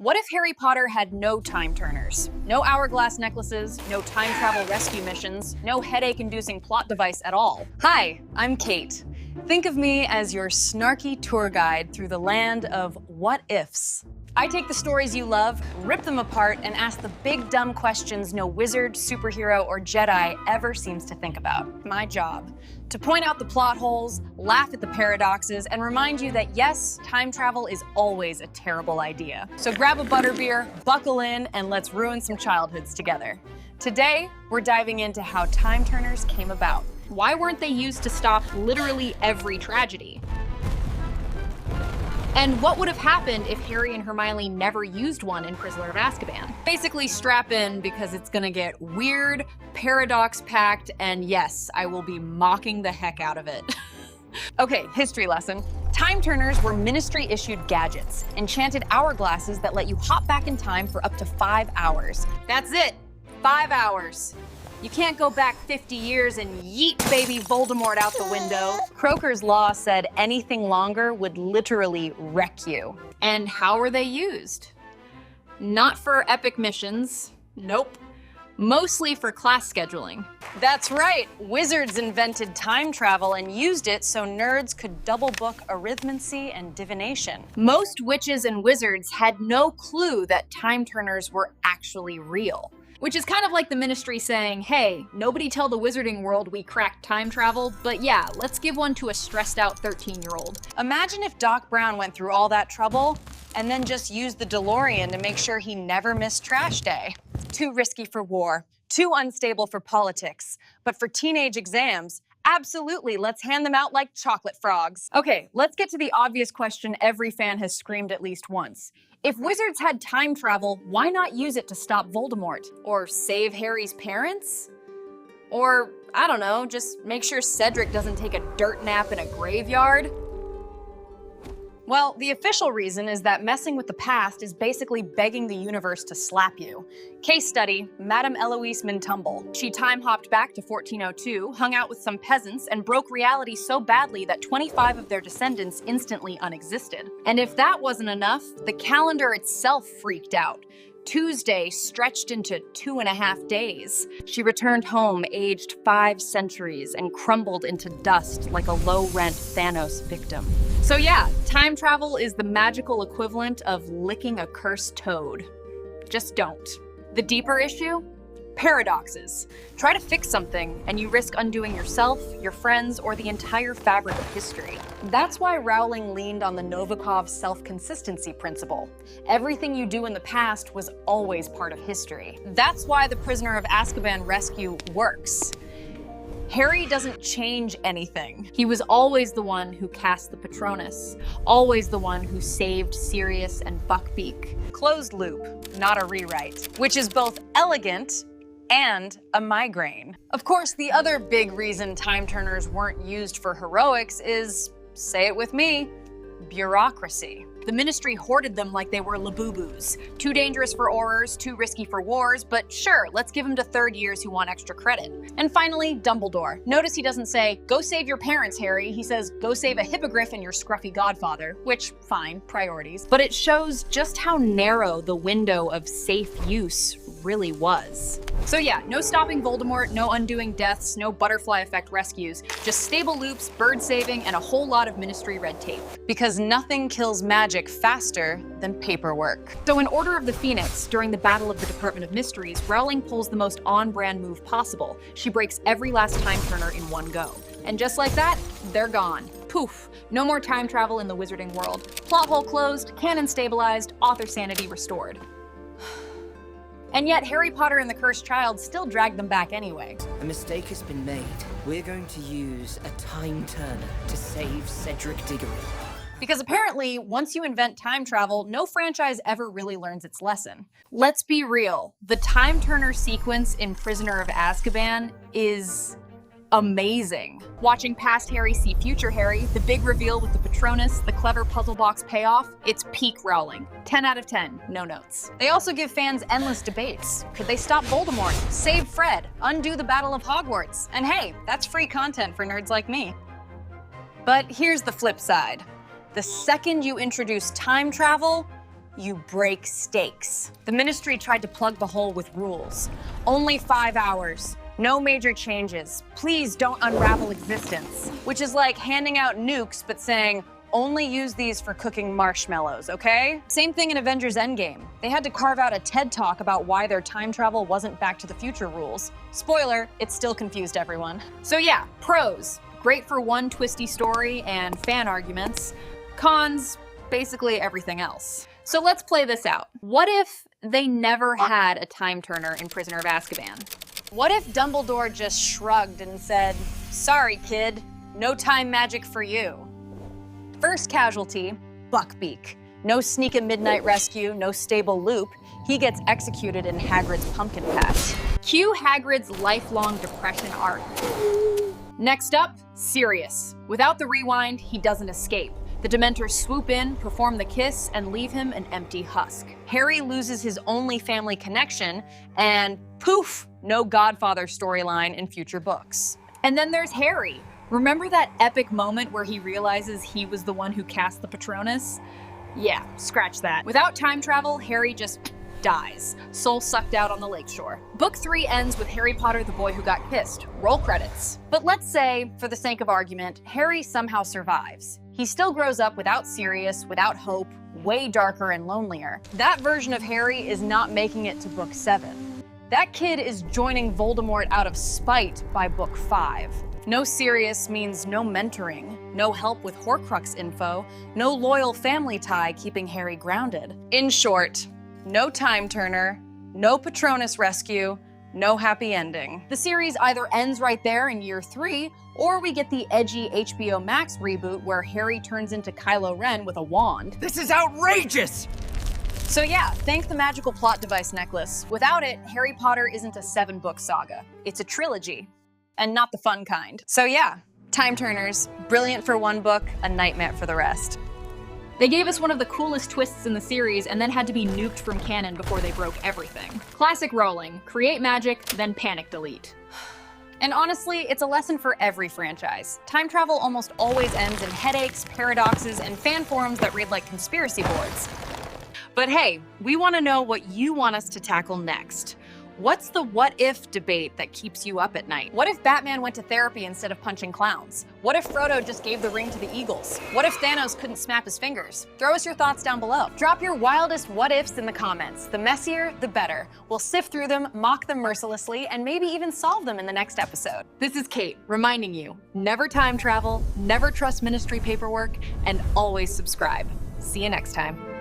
What if Harry Potter had no time turners? No hourglass necklaces, no time travel rescue missions, no headache-inducing plot device at all? Hi, I'm Kate. Think of me as your snarky tour guide through the land of what-ifs. I take the stories you love, rip them apart, and ask the big dumb questions no wizard, superhero, or Jedi ever seems to think about. My job: to point out the plot holes, laugh at the paradoxes, and remind you that yes, time travel is always a terrible idea. So grab a butterbeer, buckle in, and let's ruin some childhoods together. Today, we're diving into how time turners came about. Why weren't they used to stop literally every tragedy? And what would have happened if Harry and Hermione never used one in Prisoner of Azkaban? Basically, strap in because it's gonna get weird, paradox-packed, and yes, I will be mocking the heck out of it. Okay, history lesson. Time turners were ministry-issued gadgets, enchanted hourglasses that let you hop back in time for up to 5 hours. That's it, 5 hours. You can't go back 50 years and yeet baby Voldemort out the window. Croaker's law said anything longer would literally wreck you. And how were they used? Not for epic missions. Nope. Mostly for class scheduling. That's right, wizards invented time travel and used it so nerds could double book arithmancy and divination. Most witches and wizards had no clue that time turners were actually real. Which is kind of like the Ministry saying, hey, nobody tell the wizarding world we cracked time travel, but yeah, let's give one to a stressed out 13-year-old. Imagine if Doc Brown went through all that trouble and then just used the DeLorean to make sure he never missed trash day. Too risky for war, too unstable for politics, but for teenage exams, absolutely, let's hand them out like chocolate frogs. Okay, let's get to the obvious question every fan has screamed at least once. If wizards had time travel, why not use it to stop Voldemort? Or save Harry's parents? Or, I don't know, just make sure Cedric doesn't take a dirt nap in a graveyard? Well, the official reason is that messing with the past is basically begging the universe to slap you. Case study, Madame Eloise Mintumble. She time-hopped back to 1402, hung out with some peasants, and broke reality so badly that 25 of their descendants instantly unexisted. And if that wasn't enough, the calendar itself freaked out. Tuesday stretched into 2.5 days. She returned home aged 5 centuries and crumbled into dust like a low-rent Thanos victim. So yeah, time travel is the magical equivalent of licking a cursed toad. Just don't. The deeper issue? Paradoxes. Try to fix something, and you risk undoing yourself, your friends, or the entire fabric of history. That's why Rowling leaned on the Novikov self-consistency principle. Everything you do in the past was always part of history. That's why the Prisoner of Azkaban rescue works. Harry doesn't change anything. He was always the one who cast the Patronus, always the one who saved Sirius and Buckbeak. Closed loop, not a rewrite, which is both elegant and a migraine. Of course, the other big reason time turners weren't used for heroics is, say it with me, bureaucracy. The Ministry hoarded them like they were Labubus. Too dangerous for Aurors, too risky for wars, but sure, let's give them to third years who want extra credit. And finally, Dumbledore. Notice he doesn't say, go save your parents, Harry. He says, go save a hippogriff and your scruffy godfather, which, fine, priorities. But it shows just how narrow the window of safe use really was. So yeah, no stopping Voldemort, no undoing deaths, no butterfly effect rescues, just stable loops, bird saving, and a whole lot of Ministry red tape. Because nothing kills magic faster than paperwork. So in Order of the Phoenix, during the Battle of the Department of Mysteries, Rowling pulls the most on-brand move possible. She breaks every last time turner in one go. And just like that, they're gone. Poof, no more time travel in the wizarding world. Plot hole closed, canon stabilized, author sanity restored. And yet, Harry Potter and the Cursed Child still dragged them back anyway. A mistake has been made. We're going to use a time turner to save Cedric Diggory. Because apparently, once you invent time travel, no franchise ever really learns its lesson. Let's be real, the time turner sequence in Prisoner of Azkaban is amazing. Watching past Harry see future Harry, the big reveal with the Patronus, the clever puzzle box payoff, it's peak Rowling. 10 out of 10, no notes. They also give fans endless debates. Could they stop Voldemort, save Fred, undo the Battle of Hogwarts? And hey, that's free content for nerds like me. But here's the flip side. The second you introduce time travel, you break stakes. The Ministry tried to plug the hole with rules. Only 5 hours. No major changes. Please don't unravel existence. Which is like handing out nukes but saying, only use these for cooking marshmallows, okay? Same thing in Avengers Endgame. They had to carve out a TED Talk about why their time travel wasn't Back to the Future rules. Spoiler, it still confused everyone. So yeah, pros. Great for one twisty story and fan arguments. Cons, basically everything else. So let's play this out. What if they never had a time turner in Prisoner of Azkaban? What if Dumbledore just shrugged and said, sorry kid, no time magic for you? First casualty, Buckbeak. No sneak at midnight rescue, no stable loop. He gets executed in Hagrid's pumpkin patch. Cue Hagrid's lifelong depression arc. Next up, Sirius. Without the rewind, he doesn't escape. The Dementors swoop in, perform the kiss, and leave him an empty husk. Harry loses his only family connection, and poof, no Godfather storyline in future books. And then there's Harry. Remember that epic moment where he realizes he was the one who cast the Patronus? Yeah, scratch that. Without time travel, Harry just dies, soul sucked out on the lakeshore. Book 3 ends with Harry Potter the Boy Who Got Kissed. Roll credits. But let's say, for the sake of argument, Harry somehow survives. He still grows up without Sirius, without hope, way darker and lonelier. That version of Harry is not making it to book 7. That kid is joining Voldemort out of spite by book 5. No Sirius means no mentoring, no help with Horcrux info, no loyal family tie keeping Harry grounded. In short, no time turner, no Patronus rescue, no happy ending. The series either ends right there in year 3, or we get the edgy HBO Max reboot where Harry turns into Kylo Ren with a wand. This is outrageous! So yeah, thank the magical plot device necklace. Without it, Harry Potter isn't a 7-book saga. It's a trilogy. And not the fun kind. So yeah, time turners, brilliant for one book, a nightmare for the rest. They gave us one of the coolest twists in the series and then had to be nuked from canon before they broke everything. Classic Rowling, create magic, then panic delete. And honestly, it's a lesson for every franchise. Time travel almost always ends in headaches, paradoxes, and fan forums that read like conspiracy boards. But hey, we want to know what you want us to tackle next. What's the what if debate that keeps you up at night? What if Batman went to therapy instead of punching clowns? What if Frodo just gave the ring to the Eagles? What if Thanos couldn't snap his fingers? Throw us your thoughts down below. Drop your wildest what ifs in the comments. The messier, the better. We'll sift through them, mock them mercilessly, and maybe even solve them in the next episode. This is Kate, reminding you, never time travel, never trust ministry paperwork, and always subscribe. See you next time.